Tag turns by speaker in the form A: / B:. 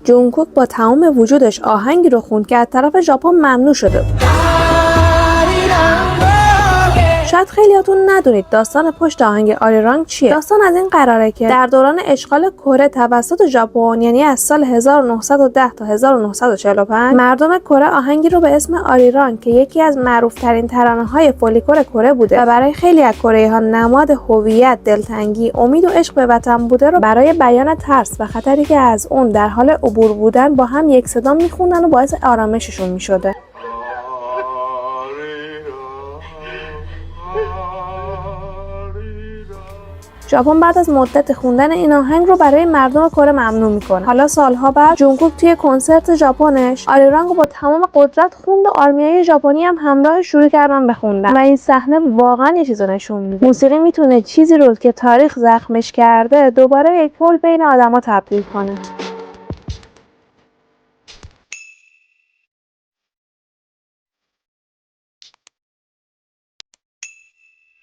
A: جونگکوک با تمام وجودش آهنگی رو خوند که از طرف ژاپن ممنوع شده بود. شاید خیلیاتون ندونید داستان پشت آهنگ آریرانگ چیه. داستان از این قراره که در دوران اشغال کره توسط ژاپن، یعنی از سال 1910 تا 1945، مردم کره آهنگی رو به اسم آریرانگ که یکی از معروف‌ترین ترانه‌های فولیکور کره بوده و برای خیلی از کره‌ای‌ها نماد هویت، دلتنگی، امید و عشق به وطن بوده، رو برای بیان ترس و خطری که از اون در حال عبور بودن با هم یک صدا می‌خوندن و باعث آرامششون می‌شده. ژاپن بعد از مدت خوندن این آهنگ رو برای مردم کره ممنوع میکنه. حالا سالها بعد جونگکوک توی کنسرت ژاپنش آریرانگ رو با تمام قدرت خوند و آرمیای ژاپنی هم همراه شروع کردن به خوندن و این صحنه واقعا یه چیزو نشون میده. موسیقی میتونه چیزی رو که تاریخ زخمش کرده دوباره یک پل بین آدما تبدیل کنه.